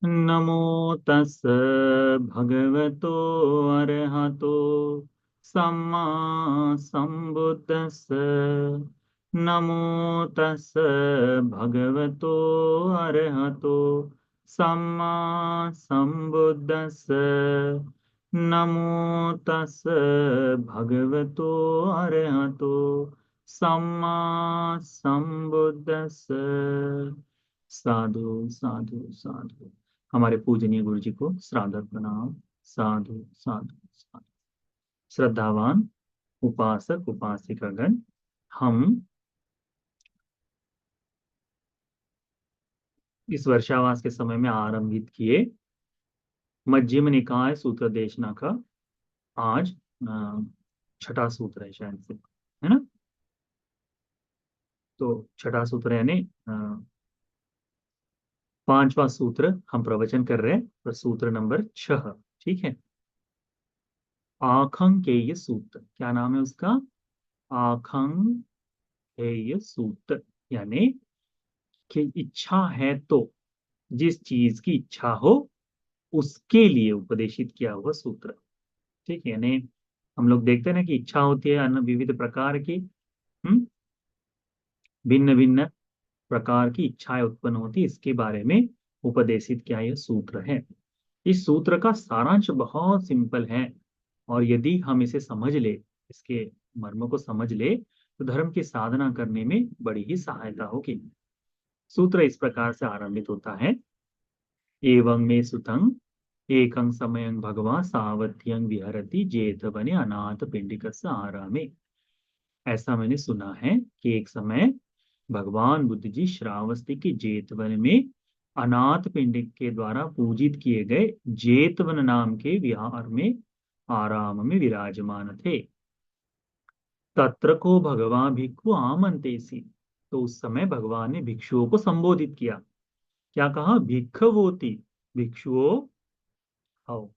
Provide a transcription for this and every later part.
नमो तस् भगवतो अरहतो सम्मा सम्बुद्दस्स। नमो तस् भगवतो अरहतो सम्मा सम्बुद्दस्स। नमो तस् भगवतो अरहतो सम्मा सम्बुद्दस्स। साधु साधु साधु। हमारे पूजनीय गुरु जी को श्राद्ध प्रणाम। साधु साधु साधु। श्रद्धावान उपासक उपासिकागण, हम इस वर्षावास के समय में आरंभित किए मध्यम निकाय सूत्र देशना का आज छठा सूत्र है शायद से, है ना। तो छठा सूत्र यानी पांचवा सूत्र हम प्रवचन कर रहे हैं, पर सूत्र नंबर 6। ठीक है। आखंकेय सूत्र, क्या नाम है उसका? आखंकेय सूत्र, यानी कि इच्छा है तो, जिस चीज की इच्छा हो उसके लिए उपदेशित किया हुआ सूत्र। ठीक है। यानी हम लोग देखते हैं ना कि इच्छा होती है अन्य विविध प्रकार की, भिन्न भिन्न प्रकार की इच्छाएं उत्पन्न होती, इसके बारे में उपदेशित किया यह सूत्र है। इस सूत्र का सारांश बहुत सिंपल है, और यदि हम इसे समझ ले, इसके मर्म को समझ ले, तो धर्म की साधना करने में बड़ी ही सहायता होगी। सूत्र इस प्रकार से आरंभित होता है। एवं में सुतं एकं समयं भगवान सावत्यं विहरति जेतवने अनाथ पिंडिकस्य आरामे। ऐसा मैंने सुना है कि एक समय भगवान बुद्ध जी श्रावस्ती के जेतवन में अनाथ पिंडिक के द्वारा पूजित किए गए जेतवन नाम के विहार में आराम में विराजमान थे। तत्र को भगवान भिक्षु आमंतेसी। तो उस समय भगवान ने भिक्षुओं को संबोधित किया। क्या कहा? भिक्षवोति, भिक्षुओं आओ।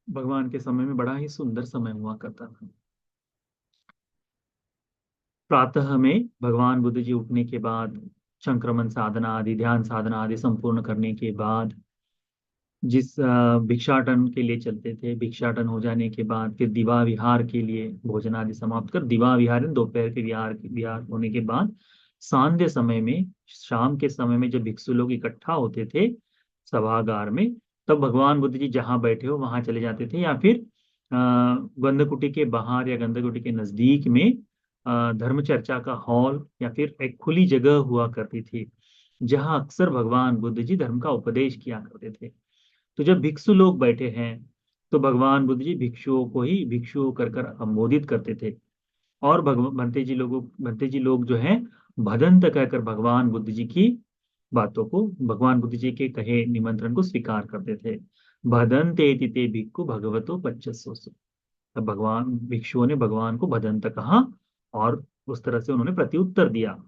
भगवान के समय में बड़ा ही सुंदर समय हुआ करता था। प्रातः में भगवान बुद्ध जी उठने के बाद संक्रमण साधना आदि, ध्यान साधना आदि संपूर्ण करने के बाद जिस भिक्षाटन के लिए चलते थे, भिक्षाटन हो जाने के बाद फिर दिवा विहार के लिए भोजन आदि समाप्त कर, दिवा विहार दोपहर के विहार विहार होने के बाद सांध्य समय में, शाम के समय में जब भिक्षु लोग इकट्ठा होते थे सभागार में, तब भगवान बुद्ध जी जहाँ बैठे हो वहां चले जाते थे, या फिर गंधकुटी के बाहर या गंधकुटी के नजदीक में धर्म चर्चा का हॉल या फिर एक खुली जगह हुआ करती थी, जहां अक्सर भगवान बुद्ध जी धर्म का उपदेश किया करते थे। तो जब भिक्षु लोग बैठे हैं, तो भगवान बुद्ध जी भिक्षुओं को ही भिक्षु कर कर संबोधित करते थे, और भगवान भंते जी लोग जो हैं भदंत कहकर भगवान बुद्ध जी की बातों को, भगवान बुद्ध जी के कहे निमंत्रण को स्वीकार करते थे। भदंते तिते भिक्खु भगवतो पच्चसो। तब भगवान भिक्षुओं ने भगवान को भदंत कहा, और उस तरह से उन्होंने प्रत्युत्तर दिया।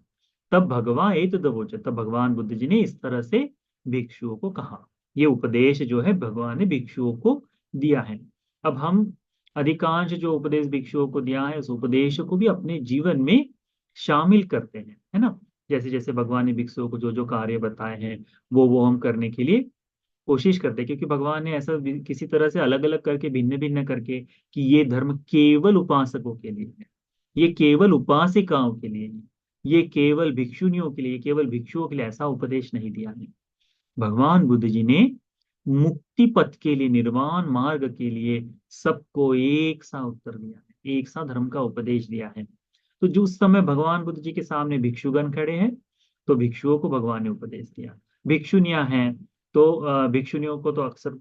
तब भगवान एतदवोच, तब भगवान बुद्ध जी ने इस तरह से भिक्षुओं को कहा। ये उपदेश जो है भगवान ने भिक्षुओं को दिया है। अब हम अधिकांश जो उपदेश भिक्षुओं को दिया है, उस उपदेश को भी अपने जीवन में शामिल करते हैं, है ना। जैसे जैसे भगवान ने भिक्षुओं को जो जो कार्य बताए हैं, वो हम करने के लिए कोशिश करते हैं, क्योंकि भगवान ने ऐसा किसी तरह से अलग अलग करके, भिन्न भिन्न करके, कि ये धर्म केवल उपासकों के लिए है, ये केवल उपासिकाओं के लिए है, ये केवल भिक्षुनियों के लिए, केवल भिक्षुओं के लिए, ऐसा उपदेश नहीं दिया है। भगवान बुद्ध जी ने मुक्ति पथ के लिए, निर्वाण मार्ग के लिए सबको एक सा उत्तर दिया है, एक सा धर्म का उपदेश दिया है। तो जो उस समय भगवान बुद्ध जी के सामने भिक्षुगण खड़े हैं, तो भिक्षुओं को भगवान ने उपदेश दिया। भिक्षुनियां हैं, तो भिक्षुनियों को तो अक्सर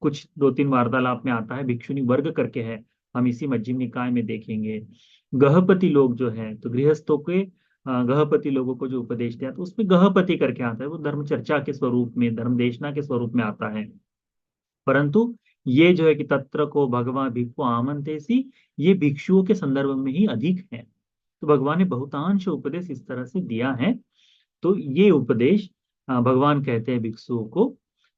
कुछ दो तीन वार्तालाप में आता है, भिक्षुनी वर्ग करके है, हम इसी मध्यम निकाय में देखेंगे। गृहपति लोग जो है, तो गृहस्थों के गृहपति लोगों को जो उपदेश दिया, तो उसमें गृहपति करके आता है, वो धर्म चर्चा के स्वरूप में, धर्म देशना के स्वरूप में आता है। परंतु ये जो है कि तत्र को भगवान भिक्षु आमंतेसी, ये भिक्षुओं के संदर्भ में ही अधिक है। तो भगवान ने बहुतांश उपदेश इस तरह से दिया है। तो ये उपदेश भगवान कहते हैं भिक्षुओं को,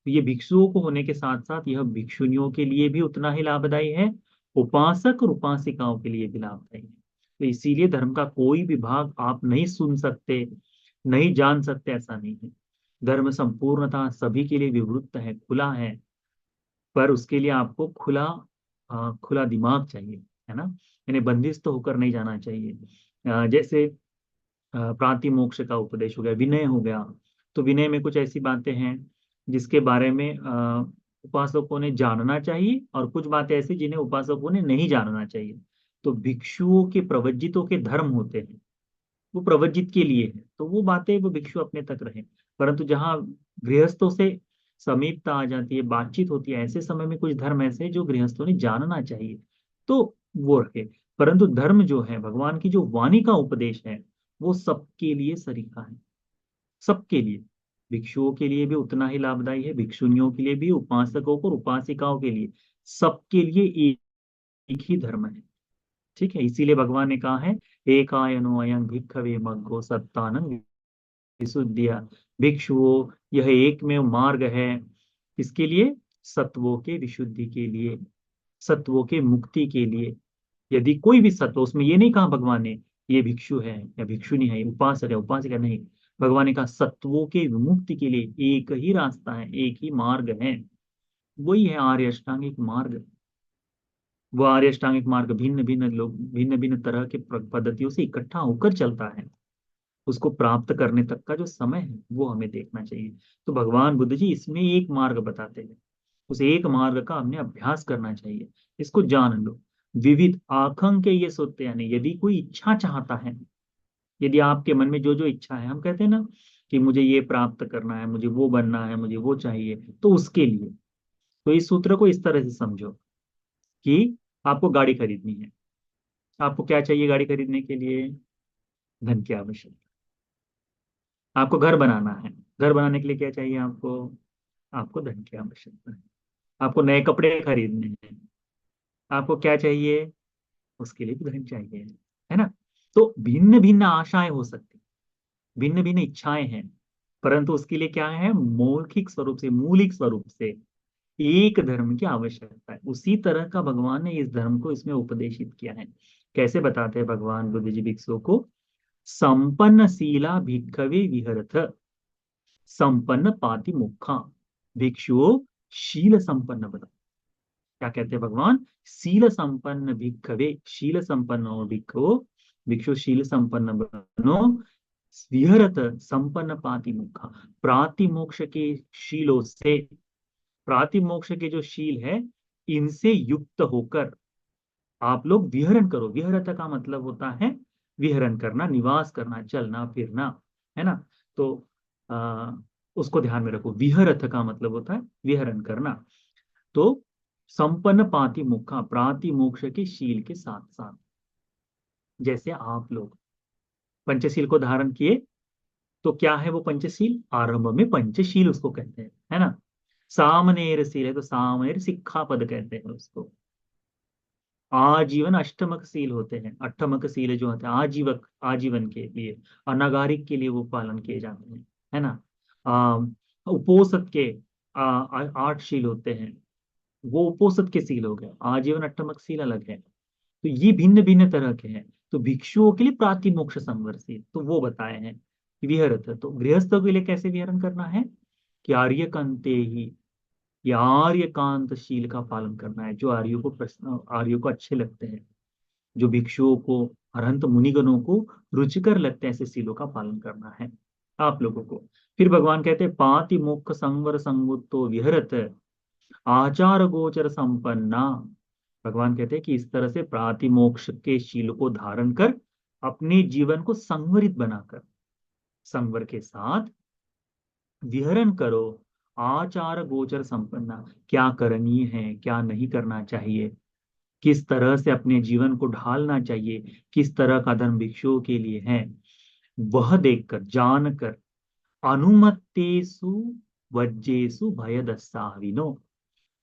तो ये भिक्षुओं को होने के साथ साथ यह भिक्षुनियों के लिए भी उतना ही लाभदायी है, उपासक और उपासिकाओं के लिए भी लाभदायी है। तो इसीलिए धर्म का कोई भी भाग आप नहीं सुन सकते, नहीं जान सकते, ऐसा नहीं है। धर्म संपूर्णता सभी के लिए विवृत्त है, खुला है, पर उसके लिए आपको खुला दिमाग चाहिए, है ना। यानी बंदिस्त होकर नहीं जाना चाहिए। जैसे प्रातिमोक्ष का उपदेश हो गया, विनय हो गया। तो विनय में कुछ ऐसी बातें हैं जिसके बारे में उपासकों ने जानना चाहिए, और कुछ बातें ऐसी जिन्हें उपासकों ने नहीं जानना चाहिए। तो भिक्षुओं के प्रवज्जितों के धर्म होते हैं, वो प्रवज्जित के लिए है, तो वो बातें वो भिक्षु अपने तक रहे। परंतु जहाँ गृहस्थों से समीपता आ जाती है, बातचीत होती है, ऐसे समय में कुछ धर्म ऐसे हैं जो गृहस्थों ने जानना चाहिए, तो वो रखे। परंतु धर्म जो है, भगवान की जो वाणी का उपदेश है, वो सबके लिए सरीखा है, सबके लिए। भिक्षुओं के लिए भी उतना ही लाभदायी है, भिक्षुनियों के लिए भी, उपासकों को और उपासिकाओं के लिए, सबके लिए एक ही धर्म है। ठीक है, इसीलिए भगवान ने कहा है, एकायनो अयं भिक्खवे मग्गो सत्तानं विशुद्धिया। भिक्षुओं, यह एक में मार्ग है, इसके लिए, सत्वों के विशुद्धि के लिए, सत्वों के मुक्ति के लिए। यदि कोई भी सत्व, उसमें ये नहीं कहा भगवान ने ये भिक्षु है या भिक्षुनी है, उपासक है उपासिका, नहीं। भगवान ने कहा सत्वों के विमुक्ति के लिए एक ही रास्ता है, एक ही मार्ग है, वही है आर्य अष्टांगिक मार्ग। वो आर्य अष्टांगिक मार्ग भिन्न भिन्न लोग, भिन्न भिन्न तरह के पद्धतियों से इकट्ठा होकर चलता है। उसको प्राप्त करने तक का जो समय है वो हमें देखना चाहिए। तो भगवान बुद्ध जी इसमें एक मार्ग बताते हैं, उस एक मार्ग का हमने अभ्यास करना चाहिए। इसको जान लो। विविध आकांक्षे ये सोते, यानी यदि कोई इच्छा चाहता है, यदि आपके मन में जो जो इच्छा है, हम कहते हैं ना कि मुझे ये प्राप्त करना है, मुझे वो बनना है, मुझे वो चाहिए, तो उसके लिए, तो इस सूत्र को इस तरह से समझो कि आपको गाड़ी खरीदनी है। आपको क्या चाहिए गाड़ी खरीदने के लिए? धन की आवश्यकता। आपको घर बनाना है, घर बनाने के लिए क्या चाहिए आपको? आपको धन की आवश्यकता है। आपको नए कपड़े खरीदने हैं, आपको क्या चाहिए? उसके लिए भी धन चाहिए, है ना। तो भिन्न भिन्न आशाएं हो सकती, भिन्न भिन्न इच्छाएं हैं, परंतु उसके लिए क्या है? मौखिक स्वरूप से, मूलिक स्वरूप से एक धर्म की आवश्यकता है। उसी तरह का भगवान ने इस धर्म को इसमें उपदेशित किया है। कैसे बताते हैं भगवान बुद्ध जी भिक्षुओं को? संपन्न शीला भिक्खवे विहरथ, संपन्न पाति मुखा। भिक्षुओं, शील संपन्न बनो। क्या कहते हैं भगवान? शील संपन्न भिक्खवे, शील संपन्न हो भिक्षु, भिक्षु शील संपन्न बनो। विहरत संपन्न पाति मुखा, प्रातिमोक्ष के शीलों से, प्रातिमोक्ष के जो शील है, इनसे युक्त होकर आप लोग विहरण करो। विहरत का मतलब होता है विहरण करना, निवास करना, चलना फिरना, है ना। तो आ, उसको ध्यान में रखो, विहरत का मतलब होता है विहरण करना। तो संपन्न पाति मुखा, प्राति मोक्ष के शील के साथ साथ, जैसे आप लोग पंचशील को धारण किए, तो क्या है वो पंचशील? आरंभ में पंचशील उसको कहते हैं, है ना। सामनेर शील है तो सामनेर शिक्षापद कहते हैं उसको। आजीवन अष्टमक सील होते हैं, अष्टमक सील जो होते हैं आजीवक, आजीवन के लिए, अनागारिक के लिए वो पालन किए जाते हैं, है ना। आ, उपोसत के 8 शील होते हैं, वो उपोसत के सील हो गए। आजीवन अष्टमक सील अलग है। तो ये भिन्न भिन्न तरह के हैं। तो भिक्षुओं के लिए प्रातिमोक्ष संवर सील तो वो बताए हैं कि विहरत। तो गृहस्थों के लिए कैसे विहरण करना है? कि आर्यकांते ही, या आर्यकांत शील का पालन करना है, जो आर्यों को प्रश्न, आर्यों को अच्छे लगते हैं, जो भिक्षुओं को, अरहंत मुनिगणों को रुचिकर लगते हैं, ऐसे शीलों का पालन करना है आप लोगों को। फिर भगवान कहते हैं पाति मुख संवर संगुत्तो विहरत आचार गोचर संपन्ना। भगवान कहते हैं कि इस तरह से प्रातिमोक्ष के शील को धारण कर अपने जीवन को संवरित बनाकर, संवर के साथ विहरण करो। आचार गोचर संपन्ना, क्या करणीय है, क्या नहीं करना चाहिए, किस तरह से अपने जीवन को ढालना चाहिए, किस तरह का धर्म भिक्षुओं के लिए है, वह देखकर, जानकर, अनुमत्तेषु वज्जेषु भयदस्साविनो,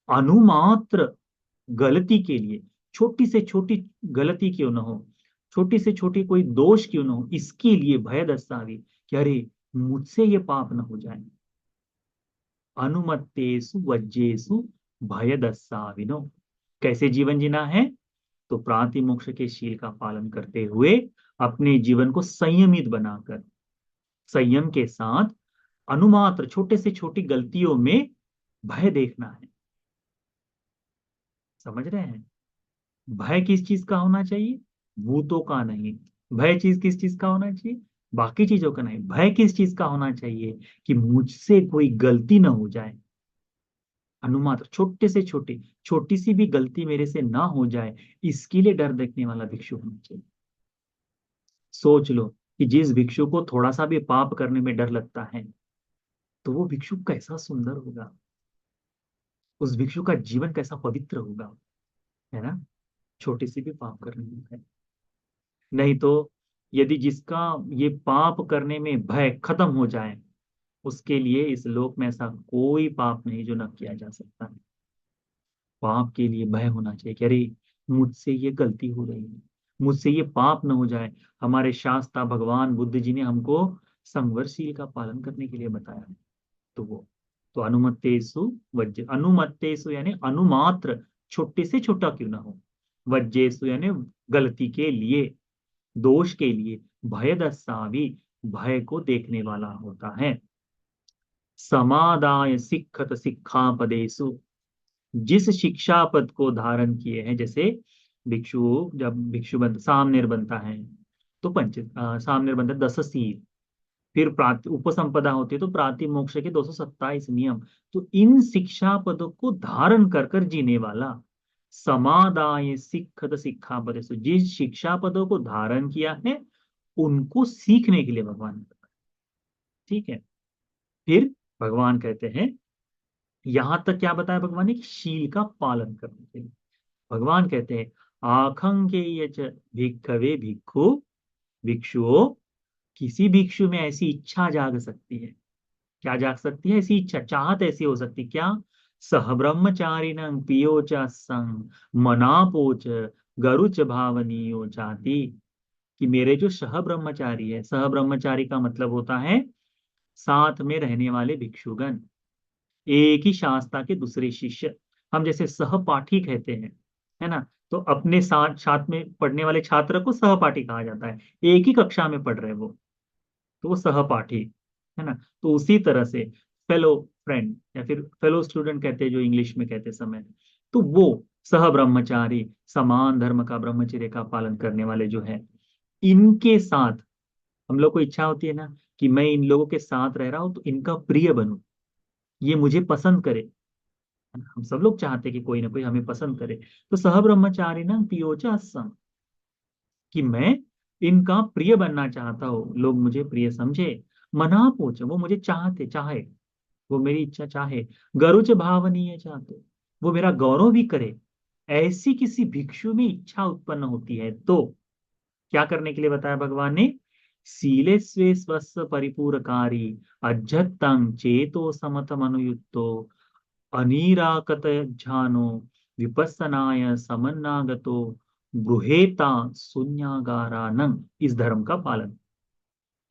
अनुमात्र गलती के लिए, छोटी से छोटी गलती क्यों न हो, छोटी से छोटी कोई दोष क्यों न हो, इसके लिए भयदस्सावी, कि अरे मुझसे ये पाप न हो जाए। अनुमत्तेषु वज्जेषु भयदस्साविनो, कैसे जीवन जीना है? तो प्रातिमोक्ष के शील का पालन करते हुए अपने जीवन को संयमित बनाकर, संयम के साथ अनुमात्र छोटे से छोटी गलतियों में भय देखना है। समझ रहे हैं? भय किस चीज का होना चाहिए? भूतों का नहीं। भय चीज किस चीज का होना चाहिए? बाकी चीजों का नहीं। भय किस चीज का होना चाहिए? कि मुझसे कोई गलती ना हो जाए। अनुमात्र छोटे से छोटी छोटी सी भी गलती मेरे से ना हो जाए, इसके लिए डर देखने वाला भिक्षु होना चाहिए। सोच लो कि जिस भिक्षु को थोड़ा सा भी पाप करने में डर लगता है, तो वो भिक्षु कैसा सुंदर होगा, उस भिक्षु का जीवन कैसा पवित्र होगा, है ना? छोटी सी भी पाप करने में है। नहीं तो यदि जिसका ये पाप करने में भय खत्म हो जाए, उसके लिए इस लोक में ऐसा कोई पाप नहीं जो न किया जा सकता है। पाप के लिए भय होना चाहिए कि अरे मुझसे ये गलती हो रही है, मुझसे ये पाप न हो जाए। हमारे शास्त्र भगवान बुद्ध जी ने हमको संवरशील का पालन करने के लिए बताया है। तो वो तो अनुमत्तेषु वज्र, अनुमत्तेषु यानी अनुमात्र, छोटे से छोटा क्यों ना हो, वज्रेषु यानी गलती के लिए, दोष के लिए, भय दस्सावी, भय को देखने वाला होता है। समादाय सिक्खत सिक्खापदेषु, जिस शिक्षा पद को धारण किए हैं, जैसे भिक्षु जब भिक्षु बन सामनेर बनता है तो सामनेर बनता है 10 सील, फिर उपसंपदा होती है तो प्रातिमोक्ष के 227 नियम। तो इन शिक्षा पदों को धारण कर कर जीने वाला, समादाय सिक्खत सिक्खापदेषु, जिस शिक्षा पदों को धारण किया है उनको सीखने के लिए भगवान ने बताया। ठीक है। फिर भगवान कहते हैं, यहां तक क्या बताया भगवान ने? कि शील का पालन करने के लिए भगवान कहते हैं, आखंकेय च भिक्खवे भिक्खु, भिक्षुओं, किसी भिक्षु में ऐसी इच्छा जाग सकती है। क्या जाग सकती है? ऐसी इच्छा, चाहत ऐसी हो सकती, क्या? सह ब्रह्मचारिणं पियो च संग मनापोच गरुच भावनीयो चाति, कि मेरे जो सह ब्रह्मचारी है, सह ब्रह्मचारी का मतलब होता है साथ में रहने वाले भिक्षुगण, एक ही शास्त्रा के दूसरे शिष्य, हम जैसे सहपाठी कहते हैं, है ना? तो अपने साथ साथ में पढ़ने वाले छात्र को सहपाठी कहा जाता है। एक ही कक्षा में पढ़ रहे वो, तो वो सहपाठी, है ना? तो उसी तरह से फेलो फ्रेंड या फिर फेलो स्टूडेंट कहते हैं जो इंग्लिश में कहते समय, तो वो सह ब्रह्मचारी, समान धर्म का ब्रह्मचर्य का पालन करने वाले जो है, इनके साथ हम लोग को इच्छा होती है ना कि मैं इन लोगों के साथ रह रहा हूं तो इनका प्रिय बनूं, ये मुझे पसंद करे, है ना? हम सब लोग चाहते हैं कि कोई ना कोई हमें पसंद करे। तो सह ब्रह्मचारी ना पियोचा सम, कि मैं इनका प्रिय बनना चाहता हूँ, लोग मुझे प्रिय समझे। मना पूछ, वो मुझे चाहे, वो मेरी इच्छा चाहे। गरुच भावनीय चाहते, वो मेरा गौरव भी करे। ऐसी किसी भिक्षु में इच्छा उत्पन्न होती है तो क्या करने के लिए बताया भगवान ने? सीले स्वे स्वस्य परिपूरकारी, अज्जतंग चेतो समतम अनुयुक्तो, अनीराकत झानो विपස්සनाय समन्नागतो, गृहेता शून्यागारानंग, इस धर्म का पालन।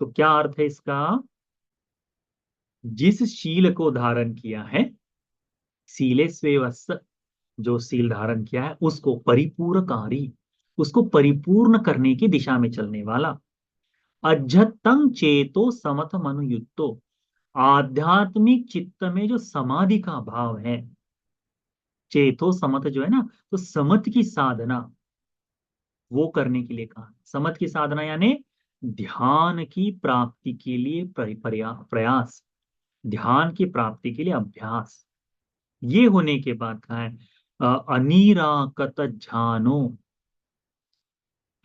तो क्या अर्थ है इसका? जिस शील को धारण किया है, सीले स्वेवस्य, जो सील धारण किया है उसको परिपूरकारी, उसको परिपूर्ण करने की दिशा में चलने वाला, अज्जतंग चेतो समथ मनुयुक्तो, आध्यात्मिक चित्त में जो समाधि का भाव है, चेतो समथ जो है ना, तो समथ की साधना वो करने के लिए कहा। समथ की साधना यानी ध्यान की प्राप्ति के लिए प्रयास, ध्यान की प्राप्ति के लिए अभ्यास। ये होने के बाद कहा है अनीराकत ध्यानो,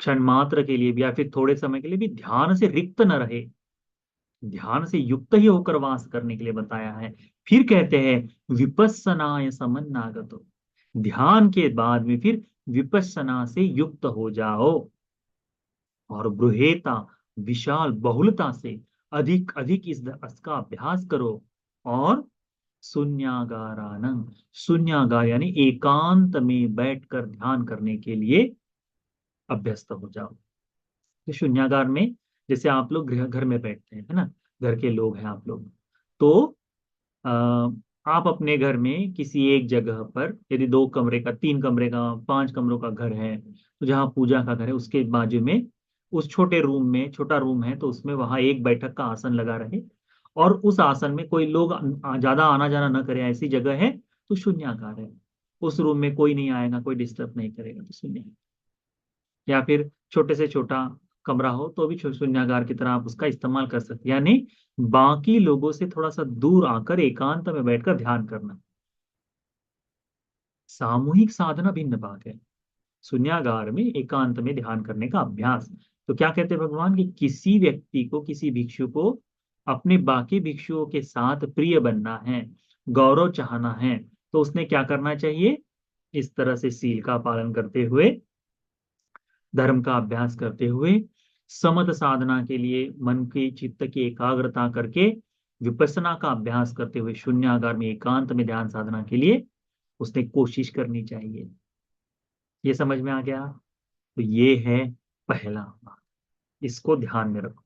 क्षण मात्र के लिए भी या फिर थोड़े समय के लिए भी ध्यान से रिक्त न रहे, ध्यान से युक्त ही होकर वास करने के लिए बताया है। फिर कहते हैं विपस्सनाय समन्नागतो, ध्यान के बाद में फिर विपस्सना से युक्त हो जाओ, और बृहेता, विशाल बहुलता से अधिक अधिक इसका अभ्यास करो, और शून्यागारानंग, शून्यागार यानी एकांत में बैठकर ध्यान करने के लिए अभ्यस्त हो जाओ। तो शून्यागार में जैसे आप लोग घर में बैठते हैं, है ना, घर के लोग हैं आप लोग, तो आ, आप अपने घर में किसी एक जगह पर, यदि 2 कमरे का, 3 कमरे का, 5 कमरों का घर है, तो जहाँ पूजा का घर है उसके बाजू में उस छोटे रूम में, छोटा रूम है तो उसमें वहां एक बैठक का आसन लगा रहे, और उस आसन में कोई लोग ज्यादा आना जाना न करे, ऐसी जगह है तो शून्याकार है। उस रूम में कोई नहीं आएगा, कोई डिस्टर्ब नहीं करेगा तो शून्य। या फिर छोटे से छोटा कमरा हो तो भी शून्यागार की तरह आप उसका इस्तेमाल कर सकते हैं। यानी बाकी लोगों से थोड़ा सा दूर आकर एकांत में बैठकर ध्यान करना। सामूहिक साधना भिन्न बात है, शून्यागार में एकांत में ध्यान करने का अभ्यास। तो क्या कहते हैं भगवान कि किसी व्यक्ति को, किसी भिक्षु को अपने बाकी भिक्षुओं के साथ प्रिय बनना है, गौरव चाहना है, तो उसने क्या करना चाहिए? इस तरह से सील का पालन करते हुए, धर्म का अभ्यास करते हुए, समत साधना के लिए मन की चित्त की एकाग्रता करके, विपස්සना का अभ्यास करते हुए शून्यागार में एकांत में ध्यान साधना के लिए उसने कोशिश करनी चाहिए। ये समझ में आ गया? तो ये है पहला बात, इसको ध्यान में रखो।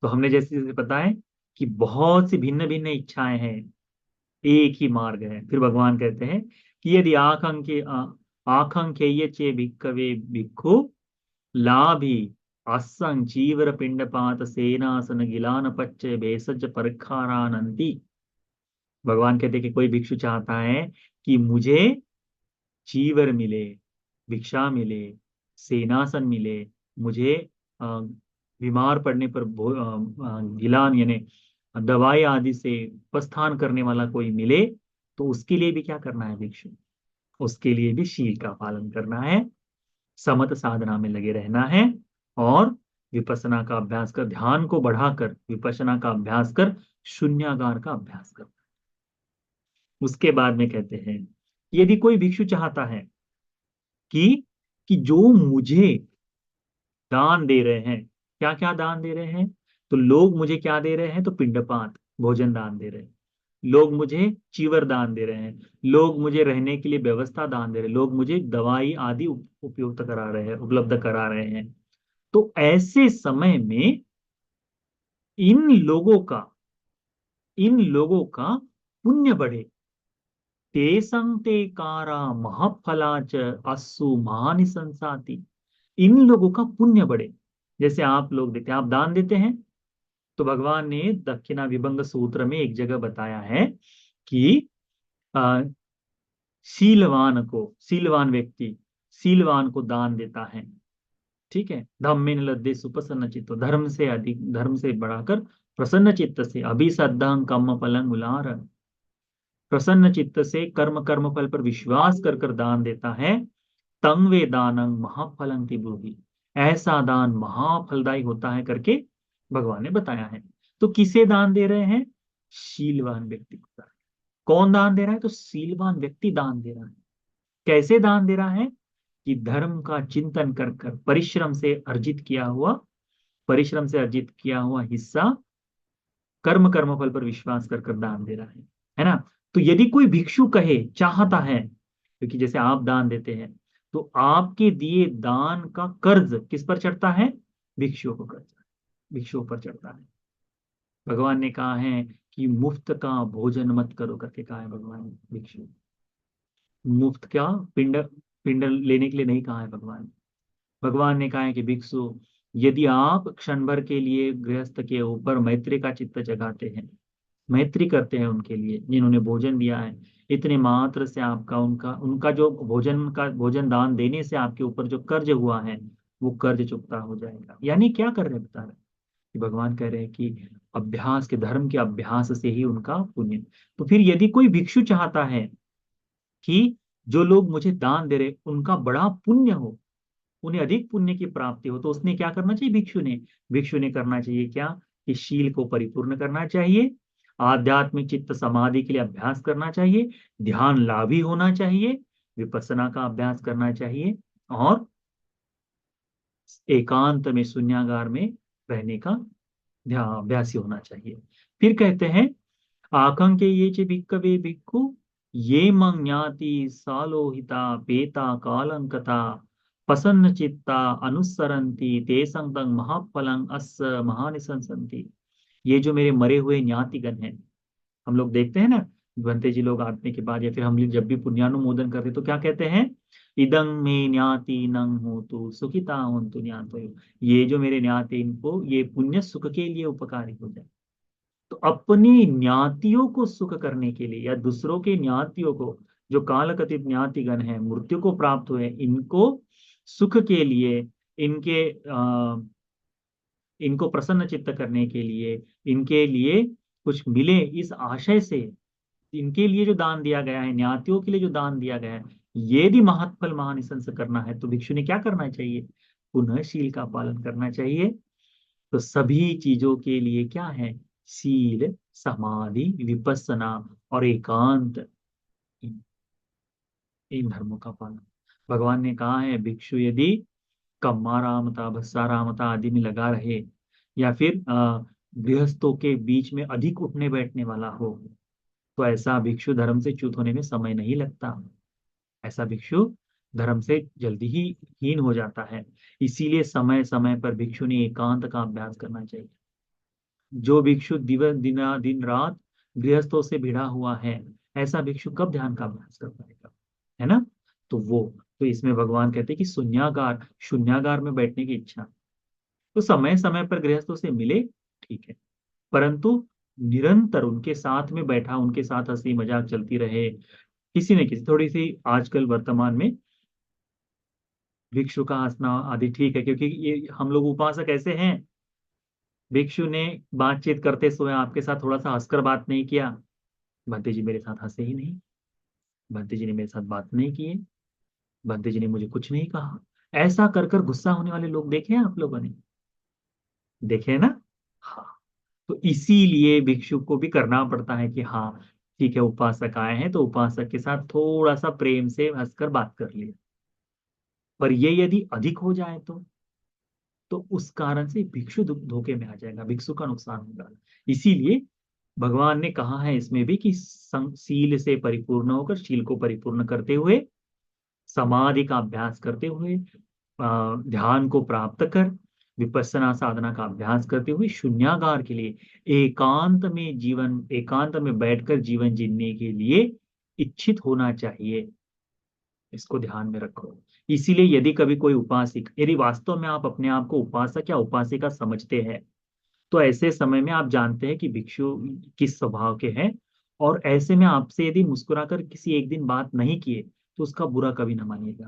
तो हमने जैसे जैसे बताया कि बहुत सी भिन्न भिन्न इच्छाएं हैं, एक ही मार्ग है। फिर भगवान कहते हैं कि यदि आकांक्षेय चे भिक्खवे भिक्खु लाभी असंग चीवर पिंडपात सेनासन गिलान पच्चे भेषज परखारानंती। भगवान कहते हैं कि कोई भिक्षु चाहता है कि मुझे चीवर मिले, भिक्षा मिले, सेनासन मिले, मुझे बीमार पड़ने पर गिलान यानी दवाई आदि से उपस्थान करने वाला कोई मिले, तो उसके लिए भी क्या करना है भिक्षु? उसके लिए भी शील का पालन करना है, समत साधना में लगे रहना है, और विपස්සना का अभ्यास कर, ध्यान को बढ़ाकर विपස්සना का अभ्यास कर शून्यागार का अभ्यास कर। उसके बाद में कहते हैं यदि कोई भिक्षु चाहता है कि जो मुझे दान दे रहे हैं, क्या क्या दान दे रहे हैं? तो लोग मुझे क्या दे रहे हैं? तो पिंडपात, भोजन दान दे रहे हैं। लोग मुझे चीवर दान दे रहे हैं, लोग मुझे रहने के लिए व्यवस्था दान दे रहे हैं, लोग मुझे दवाई आदि उपयुक्त करा रहे हैं, उपलब्ध करा रहे हैं। तो ऐसे समय में इन लोगों का इन लोगों का पुण्य बढ़े। तेसं ते कारा महफलाच अस्सु महानिसंसाति। इन लोगों का पुण्य बढ़े। जैसे आप लोग देते हैं, आप दान देते हैं, तो भगवान ने दक्षिणा विभंग सूत्र में एक जगह बताया है कि अ, शीलवान व्यक्ति शीलवान को दान देता है, ठीक है, धम्मेन लद्दे सुप्रसन्न चित्तो, धर्म से अधिक, धर्म से बढ़ाकर प्रसन्न चित्त से, अभिसद्धं कम्म फलं मुलार, प्रसन्न चित्त से कर्म फल पर विश्वास कर कर दान देता है। तंग वे दानं महाफलं तिब्रूहि, ऐसा दान महाफलदायी होता है करके भगवान ने बताया है। तो किसे दान दे रहे हैं? शीलवान व्यक्ति को दान। कौन दान दे रहा है? तो शीलवान व्यक्ति दान दे रहा है। कैसे दान दे रहा है? कि धर्म का चिंतन कर कर परिश्रम से अर्जित किया हुआ हिस्सा कर्म फल पर विश्वास कर कर दान दे रहा है ना? तो यदि कोई भिक्षु कहे, चाहता है, क्योंकि जैसे आप दान देते हैं तो आपके दिए दान का कर्ज किस पर चढ़ता है? भिक्षुओं को कर्ज, भिक्षुओं पर चढ़ता है। भगवान ने कहा है कि मुफ्त का भोजन मत करो करके कहा है भगवान ने। भिक्षु मुफ्त क्या, पिंड पिंड लेने के लिए नहीं कहा है भगवान। भगवान ने कहा है कि भिक्षु, यदि आप क्षण भर के लिए गृहस्थ के ऊपर मैत्री का चित्त जगाते हैं, मैत्री करते हैं उनके लिए जिन्होंने भोजन दिया है, इतने मात्र से आपका उनका उनका जो भोजन दान देने से आपके ऊपर जो कर्ज हुआ है, वो कर्ज चुकता हो जाएगा। यानी क्या कर रहे हैं बता रहे हैं कि भगवान कह रहे हैं कि अभ्यास के, धर्म के अभ्यास से ही उनका पुण्य। तो फिर यदि कोई भिक्षु चाहता है कि जो लोग मुझे दान दे रहे उनका बड़ा पुण्य हो, उन्हें अधिक पुण्य की प्राप्ति हो, तो उसने क्या करना चाहिए? भिक्षु ने करना चाहिए क्या? कि शील को परिपूर्ण करना चाहिए, आध्यात्मिक चित्त समाधि के लिए अभ्यास करना चाहिए, ध्यान लाभी होना चाहिए, विपස්සना का अभ्यास करना चाहिए, और एकांत में शून्यागार में रहने का ध्यान अभ्यासी होना चाहिए। फिर कहते हैं आकांक्षे ये च भिक्खवे भिक्खु ये मंग ज्ञाति सालोहिता पेता कालंकता प्रसन्न चित्ता अनुसरंती ते संतंग महाफलं अस महानिसंसंति। ये जो मेरे मरे हुए ज्ञातिगण हैं, हम लोग देखते हैं ना, बनते जी लोग आने के बाद या फिर हम लोग जब भी पुण्यानुमोदन करते तो क्या कहते हैं? इदं में ज्ञाति नंग हो तो सुखिता होन्तु ज्ञातो। ये जो मेरे ज्ञाति, इनको ये पुण्य सुख के लिए उपकारी हो जाए। तो अपनी ज्ञातियों को सुख करने के लिए या दूसरों के ज्ञातियों को, जो काल कथित ज्ञातिगण हैं, मृत्यु को प्राप्त हुए, इनको सुख के लिए, इनके इनको प्रसन्न चित्त करने के लिए, इनके लिए कुछ मिले इस आशय से, इनके लिए जो दान दिया गया है, ज्ञातियों के लिए जो दान दिया गया है, यदि महत्फल महानिशंस करना है तो भिक्षु ने क्या करना चाहिए? पुनः शील का पालन करना चाहिए। तो सभी चीजों के लिए क्या है? शील, समाधि, विपස්සना और एकांत, इन इन धर्मों का पालन। भगवान ने कहा है भिक्षु यदि कम्मारामता, भस्सारामता आदि में लगा रहे, या फिर गृहस्थों के बीच में अधिक उठने बैठने वाला हो, तो ऐसा भिक्षु धर्म से च्युत होने में समय नहीं लगता। ऐसा भिक्षु धर्म से जल्दी ही हीन हो जाता है। इसीलिए समय समय पर भिक्षु ने एकांत का अभ्यास करना चाहिए। जो भिक्षु दिन रात गृहस्थों से भिड़ा हुआ है, ऐसा भिक्षु कब ध्यान का अभ्यास कर पाएगा? है ना? तो वो, तो इसमें भगवान कहते हैं कि शून्यागार, शून्यागार में बैठने की इच्छा, तो समय समय पर गृहस्थों से मिले, ठीक है, परंतु निरंतर उनके साथ में बैठा, उनके साथ हंसी मजाक चलती रहे, किसी न किसी थोड़ी सी, आजकल वर्तमान में भिक्षु का हंसना आदि ठीक है, क्योंकि ये हम लोग उपासक ऐसे हैं, भिक्षु ने बातचीत करते समय आपके साथ थोड़ा सा हंसकर बात नहीं किया, भंते जी मेरे साथ हंसे ही नहीं, भंते जी ने मेरे साथ बात नहीं की है, भंते जी ने मुझे कुछ नहीं कहा। ऐसा कर कर गुस्सा होने वाले लोग देखे हैं आप लोगों ने? देखे हैं ना? हाँ। तो इसीलिए भिक्षु को भी करना पड़ता है कि हाँ ठीक है, उपासक आए हैं तो उपासक के साथ थोड़ा सा प्रेम से हंसकर बात कर लिया। पर ये यदि अधिक हो जाए तो उस कारण से भिक्षु धोखे में आ जाएगा, भिक्षु का नुकसान होगा। इसीलिए भगवान ने कहा है इसमें भी कि शील से परिपूर्ण होकर, शील को परिपूर्ण करते हुए, समाधि का अभ्यास करते हुए, ध्यान को प्राप्त कर, विपස්සना साधना का अभ्यास करते हुए, शून्यागार के लिए, एकांत में जीवन, एकांत में बैठकर जीवन जीने के लिए इच्छित होना चाहिए। इसको ध्यान में रखो। इसीलिए यदि कभी कोई उपासक, यदि वास्तव में आप अपने आप को उपासक या उपासिका समझते हैं, तो ऐसे समय में आप जानते हैं कि भिक्षु किस स्वभाव के हैं, और ऐसे में आपसे यदि मुस्कुराकर किसी एक दिन बात नहीं किए तो उसका बुरा कभी ना मानिएगा,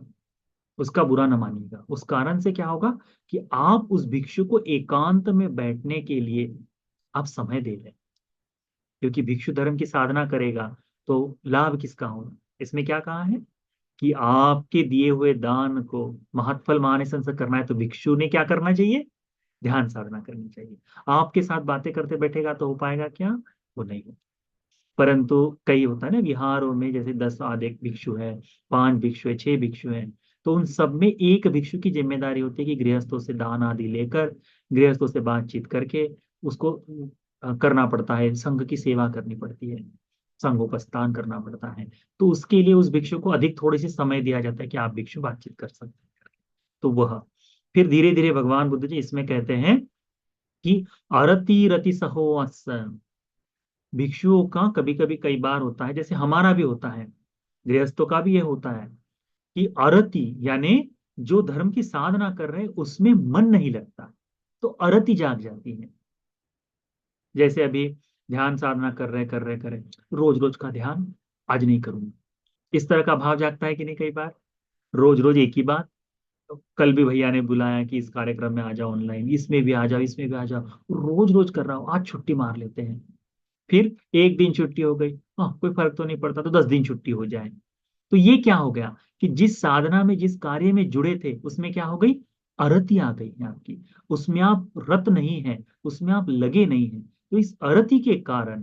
उसका बुरा ना मानिएगा। उस कारण से क्या होगा कि आप उस भिक्षु को एकांत में बैठने के लिए आप समय दे दें, क्योंकि भिक्षु धर्म की साधना करेगा तो लाभ किसका होगा? इसमें क्या कहा है कि आपके दिए हुए दान को महत्फल मानसंस करना है, तो भिक्षु ने क्या करना चाहिए? ध्यान साधना करनी चाहिए। आपके साथ बातें करते बैठेगा तो हो पाएगा क्या? वो नहीं हो। परंतु कई होता है ना विहारों में, जैसे 10 आधे भिक्षु है, 5 भिक्षु है, 6 भिक्षु है, तो उन सब में एक भिक्षु की जिम्मेदारी होती है कि गृहस्थों से दान आदि लेकर, गृहस्थों से बातचीत करके उसको करना पड़ता है, संघ की सेवा करनी पड़ती है, संघोपस्थान करना पड़ता है। तो उसके लिए उस भिक्षु को अधिक थोड़ी सी समय दिया जाता है कि आप भिक्षु बातचीत कर सकते हैं। तो वह फिर धीरे धीरे भगवान बुद्ध जी इसमें कहते हैं कि अरति रति सहोअस, भिक्षुओं का कभी कभी कई बार होता है, जैसे हमारा भी होता है, गृहस्थों का भी ये होता है कि अरति यानी जो धर्म की साधना कर रहे हैं उसमें मन नहीं लगता, तो अरति जाग जाती है। जैसे अभी ध्यान साधना कर रहे रोज रोज का ध्यान आज नहीं करूंगा, इस तरह का भाव जागता है कि नहीं? कई बार रोज रोज एक ही बात। तो कल भी भैया ने बुलाया कि इस कार्यक्रम में आ जाओ, ऑनलाइन इसमें भी आ जाओ, इसमें भी आ जाओ, रोज रोज कर रहा हूँ, आज छुट्टी मार लेते हैं। फिर एक दिन छुट्टी हो गई, हाँ कोई फर्क तो नहीं पड़ता, तो 10 दिन छुट्टी हो जाए। तो ये क्या हो गया कि जिस साधना में, जिस कार्य में जुड़े थे उसमें क्या हो गई? अरति आ गई है आपकी, उसमें आप रत नहीं है, उसमें आप लगे नहीं है। तो इस अरति के कारण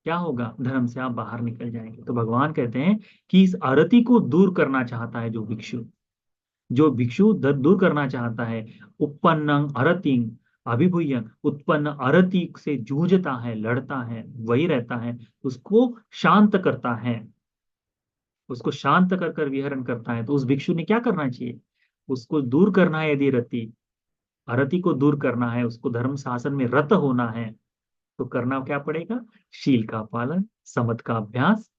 क्या होगा? धर्म से आप बाहर निकल जाएंगे। तो भगवान कहते हैं कि इस अरति को दूर करना चाहता है जो भिक्षु, जो भिक्षु दूर करना चाहता है, उत्पन्न अरतिं अभिभूय, उत्पन्न अरति से जूझता है, लड़ता है, वही रहता है, उसको शांत करता है, उसको शांत कर कर विहरण करता है, तो उस भिक्षु ने क्या करना चाहिए? उसको दूर करना है। यदि रति, अरति को दूर करना है, उसको धर्म शासन में रत होना है, तो करना क्या पड़ेगा? शील का पालन, समत का अभ्यास,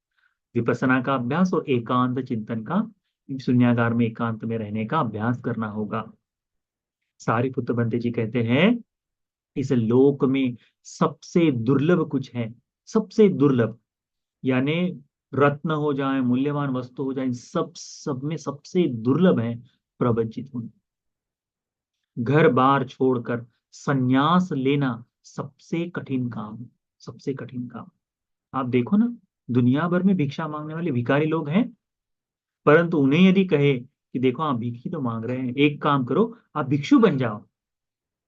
विपස්සना का अभ्यास और एकांत चिंतन का, शून्यागार में एकांत में रहने का अभ्यास करना होगा। सारिपुत्र बंते जी कहते हैं इस लोक में सबसे दुर्लभ कुछ है, सबसे दुर्लभ, यानी रत्न हो जाए, मूल्यवान वस्तु हो जाए, इन सब में सबसे दुर्लभ है प्रवंचित होना। घर बार छोड़कर संन्यास लेना सबसे कठिन काम है, सबसे कठिन काम। आप देखो ना, दुनिया भर में भिक्षा मांगने वाले भिखारी लोग हैं, परंतु उन्हें यदि कहे कि देखो आप भीख ही तो मांग रहे हैं, एक काम करो आप भिक्षु बन जाओ,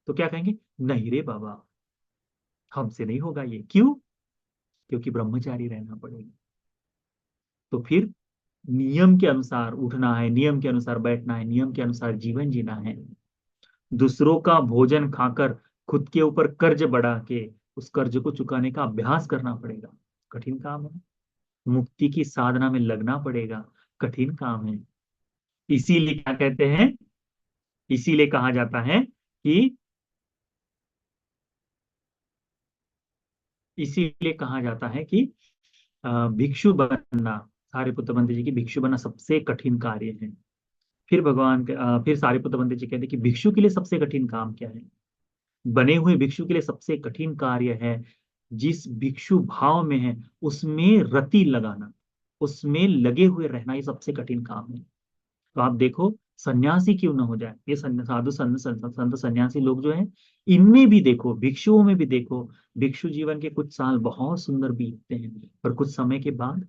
तो क्या कहेंगे? नहीं रे बाबा, हमसे नहीं होगा ये। क्यों? क्योंकि ब्रह्मचारी रहना पड़ेगा। तो फिर नियम के अनुसार उठना है, नियम के अनुसार बैठना है, नियम के अनुसार जीवन जीना है। दूसरों का भोजन खाकर खुद के ऊपर कर्ज बढ़ा के उस कर्ज को चुकाने का अभ्यास करना पड़ेगा, कठिन काम है। मुक्ति की साधना में लगना पड़ेगा, कठिन काम है। इसीलिए क्या कहते हैं, इसीलिए कहा जाता है कि, इसीलिए कहा जाता है कि भिक्षु बनना, सारिपुत्र बंदे जी की भिक्षु बनना सबसे कठिन कार्य है। फिर फिर सारिपुत्र बंदे जी कहते हैं कि भिक्षु के लिए सबसे कठिन काम क्या है? बने हुए भिक्षु के लिए सबसे कठिन कार्य है, जिस भिक्षु भाव में है उसमें रति लगाना, उसमें लगे हुए रहना, ये सबसे कठिन काम है। तो आप देखो, सन्यासी क्यों ना हो जाए, ये साधु संत सन्यासी लोग जो हैं, इनमें भी देखो, भिक्षुओं में भी देखो, भिक्षु जीवन के कुछ साल बहुत सुंदर बीतते हैं, पर कुछ समय के बाद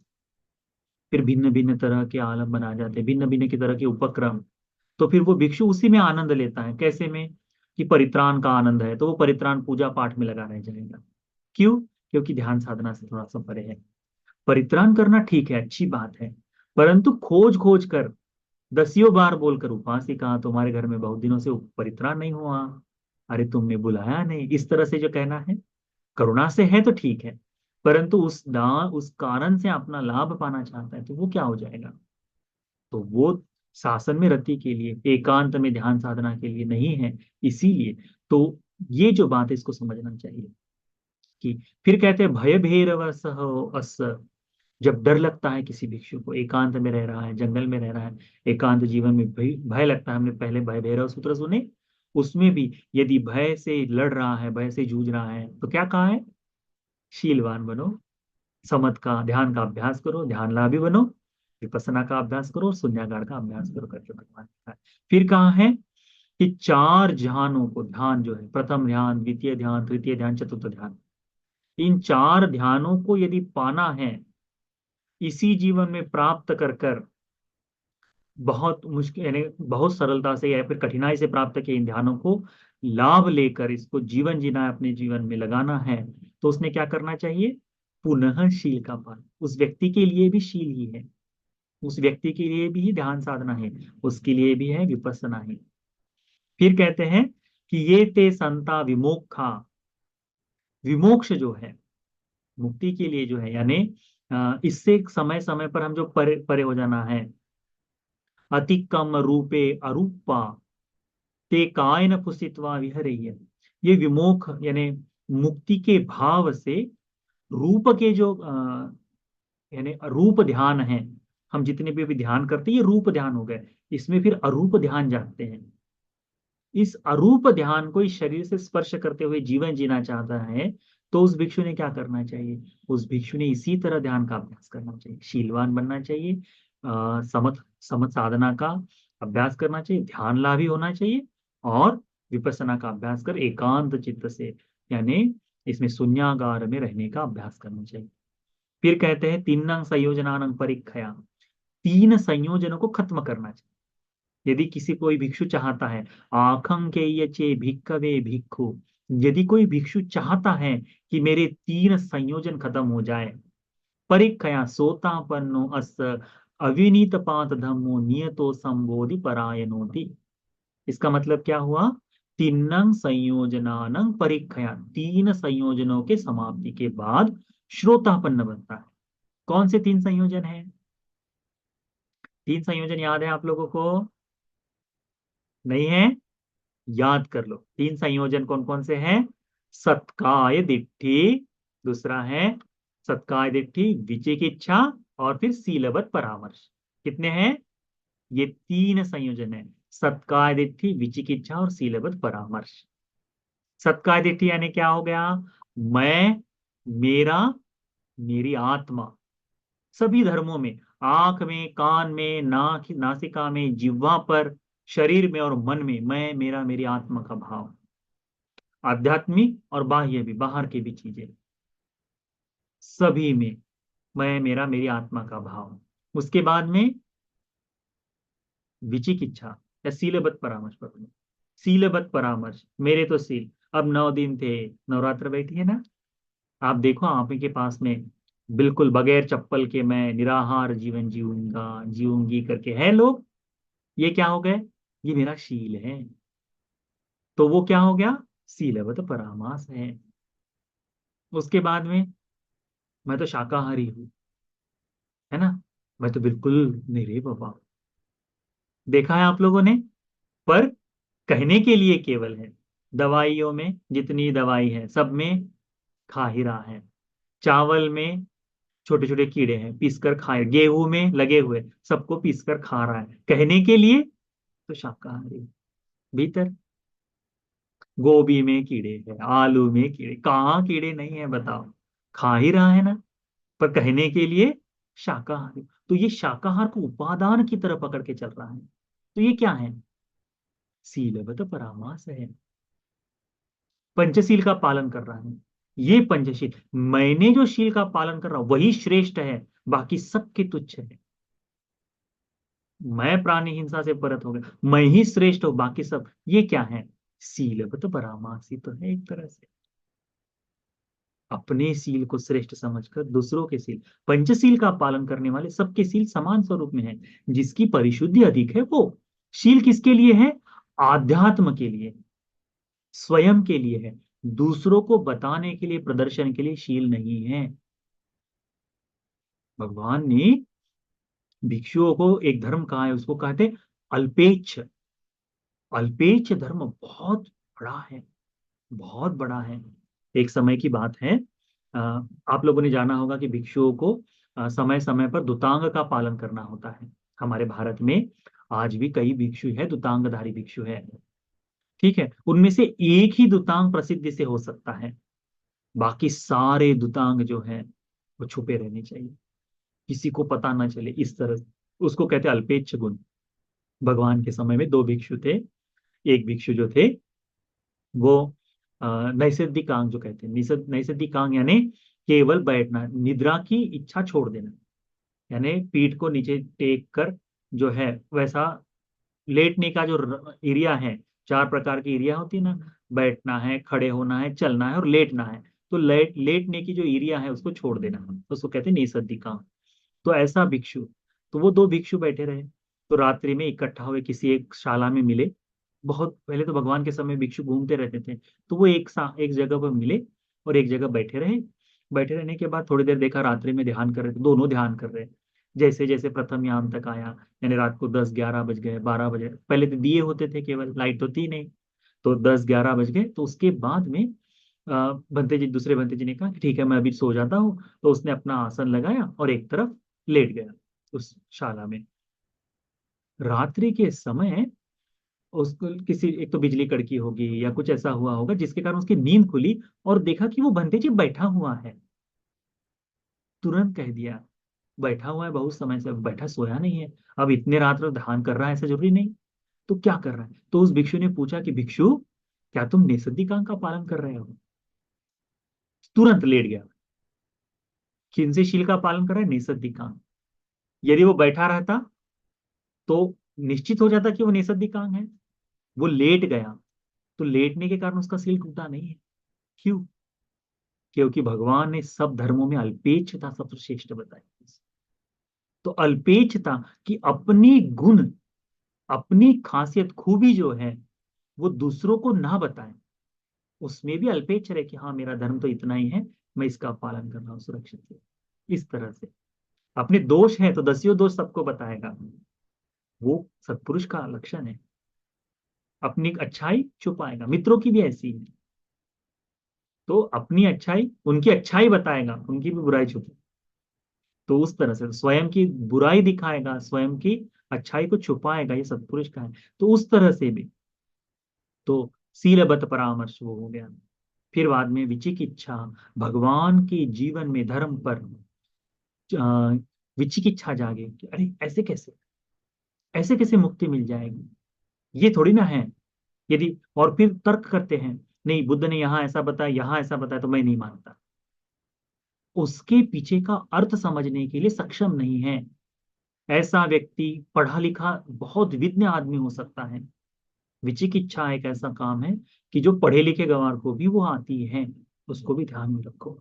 फिर भिन्न भिन्न तरह के आलम आ जाते हैं, भिन्न भिन्न की तरह के उपक्रम। तो फिर वो भिक्षु उसी में आनंद लेता है, कैसे में? कि परित्राण का आनंद है, तो वो परित्राण पूजा पाठ में लगा रह जाएगा। क्यों? क्योंकि ध्यान साधना से थोड़ा सा परे है। परित्राण करना ठीक है, अच्छी बात है, परंतु खोज खोज कर दसियों बार बोलकर, उपासिका तुम्हारे घर में बहुत दिनों से परित्राण नहीं हुआ, अरे तुमने बुलाया नहीं, इस तरह से जो कहना है, करुणा से है तो ठीक है, परंतु उस कारण से अपना लाभ पाना चाहता है, तो वो क्या हो जाएगा? तो वो शासन में रति के लिए, एकांत में ध्यान साधना के लिए नहीं है। इसीलिए तो ये जो बात है इसको समझना चाहिए कि, फिर कहते हैं भय भैरव सह अस, जब डर लगता है किसी भिक्षु को, एकांत में रह रहा है, जंगल में रह रहा है, एकांत जीवन में भय भय लगता है, हमने पहले भय भैरव सूत्र सुने, उसमें भी यदि भय से लड़ रहा है, भय से जूझ रहा है, तो क्या कहा है? शीलवान बनो, समत का ध्यान का अभ्यास करो, ध्यान लाभी बनो, विपස්සना का अभ्यास करो और शून्यागार का अभ्यास करो करके भगवान ने कहा है। फिर कहा है कि चार ध्यानों को, ध्यान जो है, प्रथम ध्यान, द्वितीय ध्यान, तृतीय ध्यान, चतुर्थ ध्यान, इन चार ध्यानों को यदि पाना है इसी जीवन में प्राप्त कर कर, बहुत मुश्किल यानी बहुत सरलता से या फिर कठिनाई से प्राप्त किए इन ध्यानों को लाभ लेकर इसको जीवन जीना है, अपने जीवन में लगाना है, तो उसने क्या करना चाहिए? पुनः शील का पालन। उस व्यक्ति के लिए भी शील ही है, उस व्यक्ति के लिए भी ध्यान साधना है, उसके लिए भी है विपස්සना है। फिर कहते हैं कि ये ते संता विमोक्षा, विमोक्ष जो है, मुक्ति के लिए जो है, यानी इससे समय समय पर हम जो परे परे हो जाना है, अतिकम रूपे अरूपा ते कायन पुसित्वा विहरैय, ये विमोख यानी मुक्ति के भाव से रूप के जो यानी रूप ध्यान है, हम जितने भी अभी ध्यान करते हैं ये रूप ध्यान हो गए, इसमें फिर अरूप ध्यान जाते हैं। इस अरूप ध्यान को इस शरीर से स्पर्श करते हुए जीवन जीना चाहता है, तो उस भिक्षु ने क्या करना चाहिए? उस भिक्षु ने इसी तरह ध्यान का अभ्यास करना चाहिए, शीलवान बनना चाहिए, समत समत साधना का अभ्यास करना चाहिए, ध्यान लाभी होना चाहिए, और विपස්සना का अभ्यास कर एकांत चित्त से, यानी इसमें शून्यागार में रहने का अभ्यास करना चाहिए। फिर कहते हैं तीन संयोजनानं परिख्या, तीन संयोजनों को खत्म करना चाहिए। यदि किसी कोई भिक्षु चाहता है, आखं के ये भिक्खवे भिक्खु, यदि कोई भिक्षु चाहता है कि मेरे तीन संयोजन खत्म हो जाए, परिख्या सोतापन्नो अस अविनीत पात धम्मो नियतो संबोधि परायणोति। इसका मतलब क्या हुआ? तीन संयोजनानं परिख्या, तीन संयोजनों के समाप्ति के बाद श्रोतापन्न बनता है। कौन से तीन संयोजन है? तीन संयोजन याद है आप लोगों को? नहीं है? याद कर लो, तीन संयोजन कौन कौन से हैं? सत्काय दिट्ठी, दूसरा है सत्काय दिट्ठी, विचिकिच्छा, और फिर सीलबत परामर्श। कितने हैं? ये तीन संयोजन है, सत्काय दिट्ठी, विचिकिच्छा और सीलबत परामर्श। सत्काय दिट्ठी यानी क्या हो गया? मैं, मेरा, मेरी आत्मा, सभी धर्मों में, आंख में, कान में, नाक, नासिका में, जिह्वा पर, शरीर में और मन में, मैं, मेरा, मेरी आत्मा का भाव, आध्यात्मिक और बाह्य भी, बाहर की भी चीजें, सभी में मैं, मेरा, मेरी आत्मा का भाव। उसके बाद में विचिकिच्छा या सीलबद्ध परामर्श पकड़ो। सीलबद्ध परामर्श, मेरे तो सील, अब 9 दिन थे, नवरात्र बैठी है ना, आप देखो आप ही के पास में, बिल्कुल बगैर चप्पल के मैं निराहार जीवन जीऊंगा, जीऊंगी करके है लोग। ये क्या हो गए? ये मेरा शील है। तो वो क्या हो गया? सीलबद्ध परामास है। उसके बाद में मैं तो शाकाहारी हूँ, है ना, मैं तो बिल्कुल नहीं रे बाबा, देखा है आप लोगों ने, पर कहने के लिए केवल है। दवाइयों में जितनी दवाई है सब में खा ही रहा है। चावल में छोटे छोटे कीड़े हैं, पीस कर खाए, गेहूं में लगे हुए सबको पीस कर खा रहा है, कहने के लिए तो शाकाहारी। भीतर गोभी में कीड़े हैं, आलू में कीड़े, कहाँ कीड़े नहीं है बताओ, खा ही रहा है ना, पर कहने के लिए शाकाहारी। तो ये शाकाहार को उपादान की तरह पकड़ के चल रहा है। तो ये क्या है? सीलबद्ध परामास है, पंचशील का पालन कर रहा है। ये पंचशील, मैंने जो शील का पालन कर रहा हूं वही श्रेष्ठ है, बाकी सबके तुच्छ है। मैं प्राणी हिंसा से परत हो गया, मैं ही श्रेष्ठ हूं, बाकी सब ये क्या है? सीलबद्ध परामास ही तो है एक तरह से। अपने सील को श्रेष्ठ समझकर दूसरों के सील, पंचशील का पालन करने वाले सबके सील समान स्वरूप में है। जिसकी परिशुद्धि अधिक है वो शील किसके लिए है? आध्यात्म के लिए, स्वयं के लिए है, दूसरों को बताने के लिए, प्रदर्शन के लिए शील नहीं है। भगवान ने भिक्षुओं को एक धर्म कहा है, उसको कहते अल्पेच्छ। अल्पेच्छ धर्म बहुत बड़ा है, बहुत बड़ा है। एक समय की बात है, अ, आप लोगों ने जाना होगा कि भिक्षुओं को समय समय पर दुतांग का पालन करना होता है। हमारे भारत में आज भी कई भिक्षु है, दुतांगधारी भिक्षु है, ठीक है, उनमें से एक ही दुतांग प्रसिद्धि से हो सकता है, बाकी सारे दुतांग जो है वो छुपे रहने चाहिए, किसी को पता ना चले, इस तरह से। उसको कहते हैं अल्पेच्छ गुण। भगवान के समय में दो भिक्षु थे। एक भिक्षु जो थे वो नैसर्गिकांग जो कहते हैं, नैसर्गिकांग यानी केवल बैठना, निद्रा की इच्छा छोड़ देना, यानी पीठ को नीचे टेक कर जो है वैसा लेटने का जो एरिया है, 4 प्रकार की एरिया होती है ना, बैठना है, खड़े होना है, चलना है और लेटना है। तो लेटने की जो एरिया है उसको छोड़ देना, तो उसको कहते हैं निसद्दिकांग। तो ऐसा भिक्षु, तो वो दो भिक्षु बैठे रहे, तो रात्रि में इकट्ठा हुए किसी एक शाला में मिले। बहुत पहले तो भगवान के समय भिक्षु घूमते रहते थे, तो वो एक जगह पर मिले और एक जगह बैठे रहे। बैठे रहने के बाद थोड़ी देर देखा रात्रि में ध्यान कर रहे थे, दोनों ध्यान कर रहे। जैसे जैसे प्रथम याम तक आया, यानी रात को 10-11 बज गए, 12 बजे, पहले तो दिए होते थे, केवल लाइट तो थी नहीं, तो 10-11 बज गए। तो उसके बाद में दूसरे भंते जी ने कहा कि ठीक है मैं अभी सो जाता हूँ। तो उसने अपना आसन लगाया और एक तरफ लेट गया उस शाला में। रात्रि के समय उसको किसी, एक तो बिजली कड़की होगी या कुछ ऐसा हुआ होगा जिसके कारण उसकी नींद खुली, और देखा कि वो भंते जी बैठा हुआ है। तुरंत कह दिया, बैठा हुआ है बहुत समय से, बैठा सोया नहीं है, अब इतने रात तक ध्यान कर रहा है ऐसा जरूरी नहीं, तो क्या कर रहा है? तो उस भिक्षु ने पूछा कि भिक्षु, क्या तुम निषिद्धिकांग का पालन कर रहे हो? तुरंत लेट गया। किन से शील का पालन कर रहा है? निषिद्धिकांग। यदि वो बैठा रहता तो निश्चित हो जाता कि वो निषिद्धिकांग है। वो लेट गया, तो लेटने के कारण उसका शील टूटा नहीं है। क्यों? क्योंकि भगवान ने सब धर्मों में अल्पेच्छता सबसे श्रेष्ठ बताई। तो अल्पेच्छता कि अपनी गुण, अपनी खासियत खूबी जो है वो दूसरों को ना बताएं, उसमें भी अल्पेच्छ रहे कि हाँ मेरा धर्म तो इतना ही है, मैं इसका पालन कर रहा हूँ सुरक्षित से। इस तरह से अपने दोष है तो दसियों दोष सबको बताएगा, वो सत्पुरुष का लक्षण है। अपनी अच्छाई छुपाएगा, मित्रों की भी ऐसी है, तो अपनी अच्छाई, उनकी अच्छाई बताएगा, उनकी भी बुराई छुपे। तो उस तरह से स्वयं की बुराई दिखाएगा, स्वयं की अच्छाई को छुपाएगा, ये सत्पुरुष का है। तो उस तरह से भी, तो शीलबत परामर्श वो हो गया। फिर बाद में विचिकिच्छा, भगवान के जीवन में धर्म पर विचिकिच्छा जागे कि अरे ऐसे कैसे, ऐसे कैसे मुक्ति मिल जाएगी, ये थोड़ी ना है। यदि और फिर तर्क करते हैं, नहीं बुद्ध ने यहाँ ऐसा बताया, यहाँ ऐसा बताया, तो मैं नहीं मानता। उसके पीछे का अर्थ समझने के लिए सक्षम नहीं है। ऐसा व्यक्ति पढ़ा लिखा बहुत विज्ञ आदमी हो सकता है। विचिकिच्छा एक ऐसा काम है कि जो पढ़े लिखे गंवार को भी वो आती है, उसको भी ध्यान में रखो।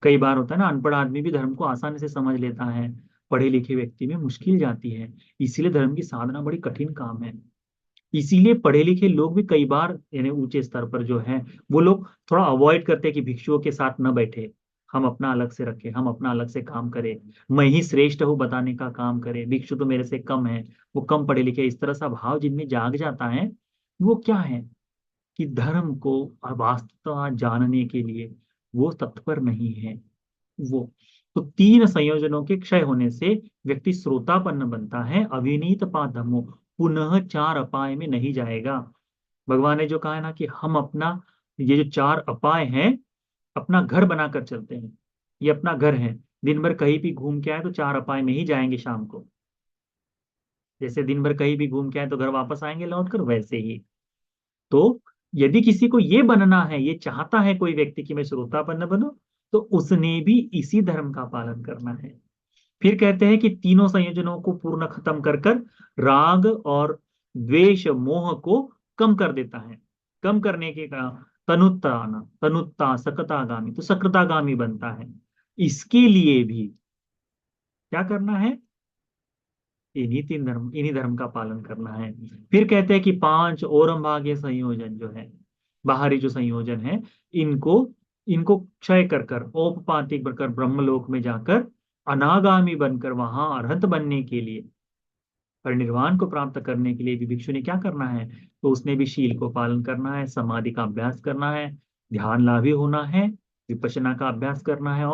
कई बार होता है ना, अनपढ़ आदमी भी धर्म को आसानी से समझ लेता है, पढ़े लिखे व्यक्ति में मुश्किल जाती है। इसीलिए धर्म की साधना बड़ी कठिन काम है। इसीलिए पढ़े लिखे लोग भी कई बार यानी ऊंचे स्तर पर जो है, वो लोग थोड़ा अवॉइड करते हैं कि भिक्षुओं के साथ न बैठे, हम अपना अलग से रखें, हम अपना अलग से काम करें, मैं ही श्रेष्ठ हूँ बताने का काम करें, भिक्षु तो मेरे से कम है, वो कम पढ़े लिखे, इस तरह सा भाव जिनमें जाग जाता है, वो क्या है कि धर्म को वास्तवता जानने के लिए वो तत्पर नहीं है। वो तो तीन संयोजनों के क्षय होने से व्यक्ति श्रोतापन्न बनता है, अविनीत पाधमो, पुनः चार अपाय में नहीं जाएगा। भगवान ने जो कहा है ना कि हम अपना ये जो चार अपाय हैं अपना घर बनाकर चलते हैं, ये अपना घर है, दिन भर कहीं भी घूम के आए तो चार अपाय में ही जाएंगे शाम को। जैसे दिन भर कहीं भी घूम के आए तो घर वापस आएंगे लौट कर, वैसे ही। तो यदि किसी को ये बनना है, ये चाहता है कोई व्यक्ति कि मैं श्रोतापन्न बनूं, तो उसने भी इसी धर्म का पालन करना है। फिर कहते हैं कि तीनों संयोजनों को पूर्ण खत्म कर कर राग और द्वेष मोह को कम कर देता है। कम करने के का तनुत्ता सकतागामी, तो सकतागामी बनता है। इसके लिए भी क्या करना है, इन्हीं धर्म का पालन करना है। फिर कहते हैं कि पांच और भाग्य संयोजन जो है, बाहरी जो संयोजन है, इनको इनको क्षय कर कर औपपातिक बनकर ब्रह्मलोक में जाकर अनागामी बनकर वहां अरहत बनने के लिए, परिनिर्वाण को प्राप्त करने के लिए भी भिक्षु ने क्या करना है, तो उसने भी शील को पालन करना है, समाधि का अभ्यास करना है, ध्यान लाभी होना है, विपश्यना का अभ्यास करना है,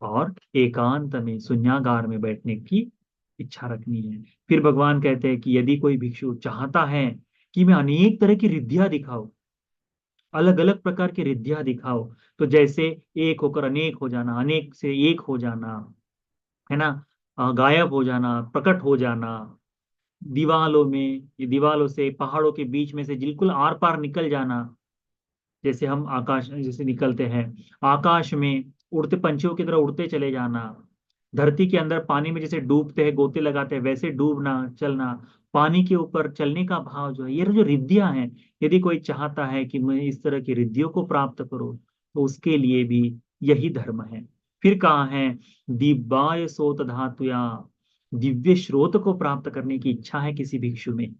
और एकांत में शून्यागार में बैठने की इच्छा रखनी है। फिर भगवान कहते हैं कि यदि कोई भिक्षु चाहता है कि मैं अनेक तरह की रिद्धियां दिखाऊं, अलग अलग प्रकार की रिद्धियां दिखाओ, तो जैसे एक होकर अनेक हो जाना, अनेक से एक हो जाना, है ना, गायब हो जाना, प्रकट हो जाना, दीवालों में, ये दीवालों से पहाड़ों के बीच में से बिल्कुल आर पार निकल जाना, जैसे हम आकाश जैसे निकलते हैं, आकाश में उड़ते पंछियों की तरह उड़ते चले जाना, धरती के अंदर पानी में जैसे डूबते हैं गोते लगाते हैं वैसे डूबना चलना, पानी के ऊपर चलने का भाव जो है, ये जो रिद्धियां हैं, यदि कोई चाहता है कि मैं इस तरह की रिद्धियों को प्राप्त करूं, तो उसके लिए भी यही धर्म है। फिर कहा है दिव्याय सोत धातुया, दिव्य स्रोत को प्राप्त करने की इच्छा है किसी भिक्षु में,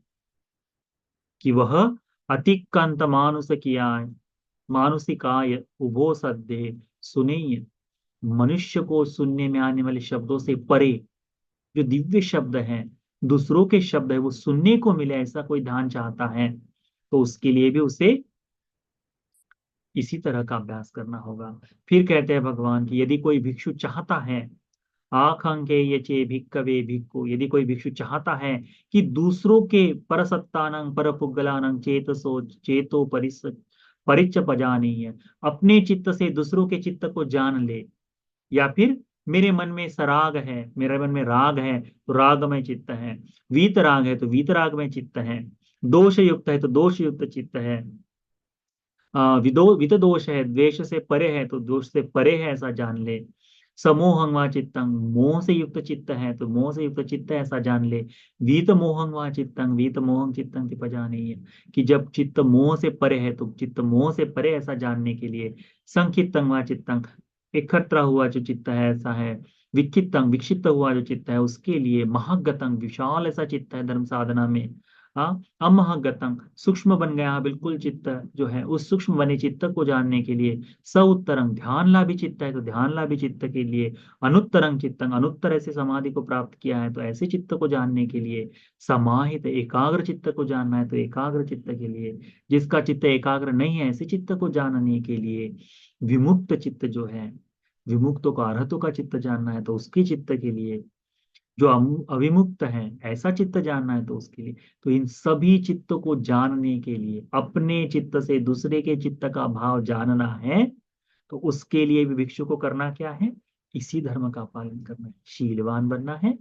कि वह अतिक्रांत मानुष किया, मानुषिकाय उभो सद्य सुने, मनुष्य को सुनने में आने वाले शब्दों से परे जो दिव्य शब्द हैं, दूसरों के शब्द है, वो सुनने को मिले, ऐसा कोई ध्यान चाहता है, तो उसके लिए भी उसे इसी तरह का अभ्यास करना होगा। फिर कहते हैं भगवान की यदि कोई भिक्षु चाहता है, आखंके यचे भिक्कवे भिक्खु, यदि कोई भिक्षु चाहता है कि दूसरों के परसत्तानं परपुगलानं चेतसो चेतो परिच पजानीय, अपने चित्त से दूसरों के चित्त को जान ले, या फिर मेरे मन में सराग है, मेरे मन में राग है तो राग में चित्त है, वीत राग है तो वीत राग में चित्त है, दोष युक्त है तो दोष युक्त चित्त है, वित दोष है, द्वेष से परे है तो दोष से परे है, ऐसा जान ले। समोहं वा चित्तं, मोह से युक्त चित्त है तो मोह से युक्त चित्त है, ऐसा जान ले। वीत मोहं वा चित्तं, वीत मोहं चित्तं पजानीय, कि जब चित्त मोह से परे है तो चित्त मोह से परे, ऐसा जानने के लिए। संकित्तं वा चित्तं, एकत्र हुआ जो चित्त है ऐसा है। विक्षिप्तंग, विक्षिप्त हुआ जो चित्त है उसके लिए। महगतंग, विशाल ऐसा चित्त है धर्म साधना में। हाँ, अमहगतंग, सूक्ष्म बन गया बिल्कुल चित्त जो है, उस सूक्ष्म बने चित्त को जानने के लिए। स उत्तरंग, ध्यान लाभी चित्त है तो ध्यान लाभी चित्त के लिए। अनुत्तरंग चित्तंग, अनुत्तर ऐसे समाधि को प्राप्त किया है तो ऐसे चित्त को जानने के लिए। समाहित, एकाग्र चित्त को जानना है तो एकाग्र चित्त के लिए। जिसका चित्त एकाग्र नहीं है ऐसे चित्त को जानने के लिए। विमुक्त चित्त जो है, विमुक्तों का, अरहतों का चित्त जानना है तो उसके चित्त के लिए। जो अविमुक्त है, ऐसा चित्त जानना है तो उसके लिए, तो इन सभी चित्त को जानने के लिए अपने चित्त से दूसरे के चित्त का भाव जानना है, तो उसके लिए भी भिक्षु को करना क्या है, इसी धर्म का पालन करना है, शीलवान बनना है।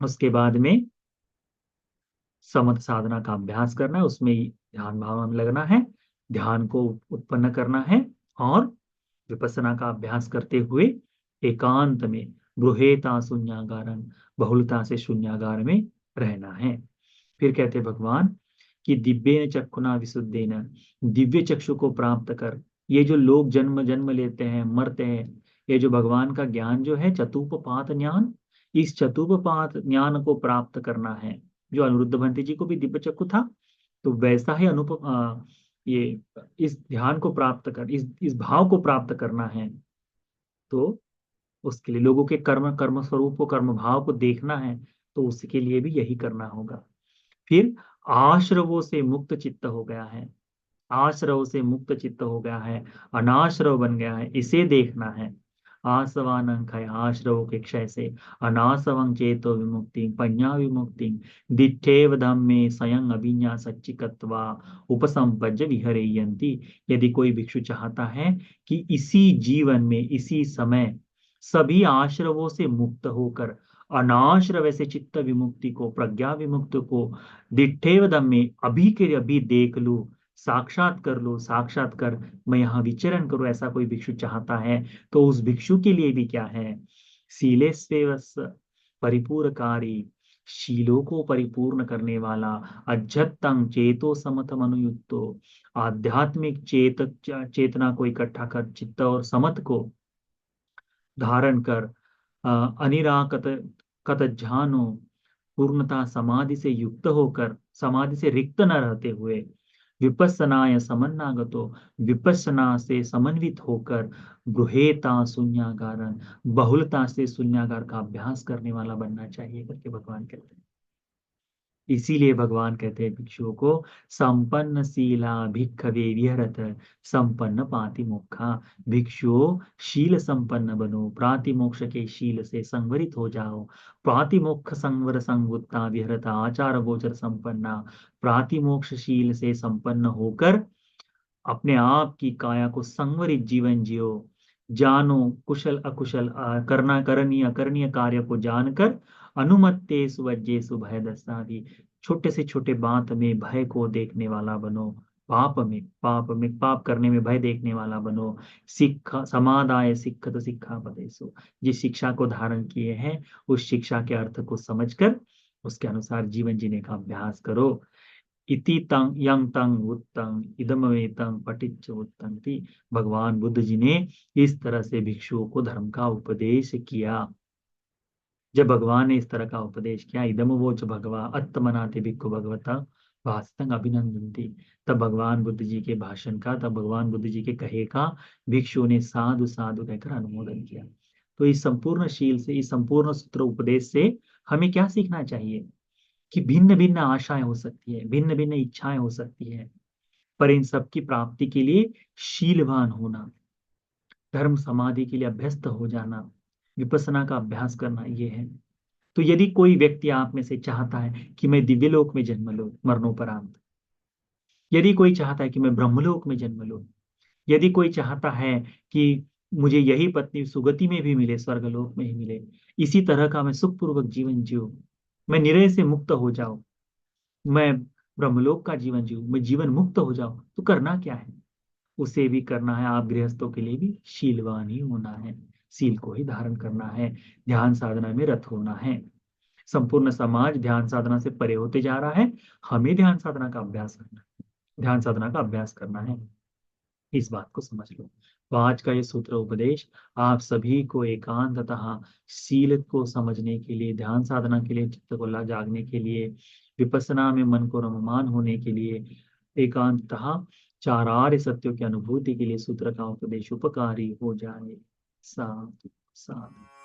उसके बाद में समथ साधना का अभ्यास करना है, उसमें ही ध्यान भाव में लगना है, ध्यान को उत्पन्न करना है, और विपස්සना का अभ्यास करते हुए एकांत में गृहेता शून्यागारं, बहुलता से शून्यागार में रहना है। फिर कहते भगवान कि दिव्येन चक्षुना विशुद्धेन, दिव्य चक्षु को प्राप्त कर। ये जो लोग जन्म जन्म लेते हैं, मरते हैं, ये जो भगवान का ज्ञान जो है चतुपपात ज्ञान, इस चतुपपात ज्ञान को प्राप्त करना है। जो अनिरुद्ध भंते जी को भी दिव्य चक्षु था, तो वैसा ही ये इस ध्यान को प्राप्त कर, इस भाव को प्राप्त करना है, तो उसके लिए लोगों के कर्म कर्म स्वरूप को, कर्म भाव को देखना है, तो उसके लिए भी यही करना होगा। फिर आश्रवों से मुक्त चित्त हो गया है, आश्रव से मुक्त चित्त हो गया है, अनाश्रव बन गया है, इसे देखना है। आसवानं खय आश्रव के क्षय से, अनासवं चेतो विमुक्ति पඤ्ञा विमुक्ति, दिठेव धम्मे स्वयं अभिज्ञा सच्चिकत्वा उपसंपज्य विहरेयन्ति। यदि कोई भिक्षु चाहता है कि इसी जीवन में, इसी समय सभी आश्रवों से मुक्त होकर अनाश्रव से चित्त विमुक्ति को, प्रज्ञा विमुक्ति को दिठेव धम्मे अभी के अभी देख लूं, साक्षात कर लो, साक्षात कर मैं यहाँ विचरण करूं, ऐसा कोई भिक्षु चाहता है, तो उस भिक्षु के लिए भी क्या है, शीलेस्वेवस परिपूरकारी, शीलों को परिपूर्ण करने वाला, अज्जत्तं चेतो समतम अनुयुक्तो, आध्यात्मिक चेतना को इकट्ठा कर, चित्त और समत को धारण कर, अनिराकत कत ध्यानो, पूर्णता समाधि से युक्त होकर, समाधि से रिक्त न रहते हुए, विपස්සनाय समन्नागतो, विपස්සना से समन्वित होकर, गृहेता शून्यागारन, बहुलता से शून्यागार का अभ्यास करने वाला बनना चाहिए करके भगवान कहते हैं। इसीलिए भगवान कहते हैं भिक्षुओं को, संपन्न शीला भिक्खवे विहरत संपन्न पाति मोक्षा। भिक्षुओं शील संपन्न बनो, प्रातिमोक्ष के शील से संवरित हो जाओ। प्रातिमोक्ष संवर संगुत्ता विहरता आचार गोचर संपन्ना, प्रातिमोक्ष शील से संपन्न होकर अपने आप की काया को संवरित जीवन जियो। जानो कुशल अकुशल, करना करणीय अकरणीय कार्य को जानकर, अनुमत्ते सुवज्जे सुभय दस्तादि, छोटे से छोटे बात में भय को देखने वाला बनो। पाप में पाप करने में भय देखने वाला बनो। शिक्षा समादाय शिक्षत शिक्षा पदेशो, जिस शिक्षा को धारण किए हैं उस शिक्षा के अर्थ को समझकर उसके अनुसार जीवन जीने का अभ्यास करो। इति तंग यंग तंग उत्तंग इदमवेतंग पटिच्च उत्तंगति। भगवान बुद्ध जी ने इस तरह से भिक्षुओं को धर्म का उपदेश किया। जब भगवान ने इस तरह का उपदेश किया, इदम वोच भगवा अत्मनाते भिक्खु भगवता भाषतंग अभिनंदन्ति, तब भगवान बुद्ध जी के भाषण का, तब भगवान बुद्ध जी के कहे का भिक्षुओं ने साधु साधु कहकर अनुमोदन किया। तो इस संपूर्ण शील से, इस संपूर्ण सूत्र उपदेश से हमें क्या सीखना चाहिए, कि भिन्न भिन्न आशाएं हो सकती है, भिन्न भिन्न इच्छाएं हो सकती है, पर इन सब की प्राप्ति के लिए शीलवान होना, धर्म समाधि के लिए अभ्यस्त हो जाना, विपස්සना का अभ्यास करना, ये है। तो यदि कोई व्यक्ति आप में से चाहता है कि मैं दिव्यलोक में जन्म लूं मरणोपरांत, यदि कोई चाहता है कि मैं ब्रह्मलोक में जन्म लूं, यदि कोई चाहता है कि मुझे यही पत्नी सुगति में भी मिले, स्वर्गलोक में ही मिले, इसी तरह का मैं सुखपूर्वक जीवन जीऊं, मैं निरय से मुक्त हो जाऊं, मैं ब्रह्मलोक का जीवन जीऊं, मैं जीवन मुक्त हो जाऊं, तो करना क्या है, उसे भी करना है। आप गृहस्थों के लिए भी शीलवान ही होना है, शील को ही धारण करना है, ध्यान साधना में रत होना है। संपूर्ण समाज ध्यान साधना से परे होते जा रहा है, हमें ध्यान साधना का अभ्यास करना है, ध्यान साधना का अभ्यास करना है, इस बात को समझ लो। तो आज का ये सूत्र उपदेश आप सभी को एकांततः शील को समझने के लिए, ध्यान साधना के लिए, चित्त को जागने के लिए, विपස්සना में मन को रममान होने के लिए, एकांततः चार आर्य सत्यों की अनुभूति के लिए सूत्र का उपदेश उपकारी हो जाए। साधु साधु।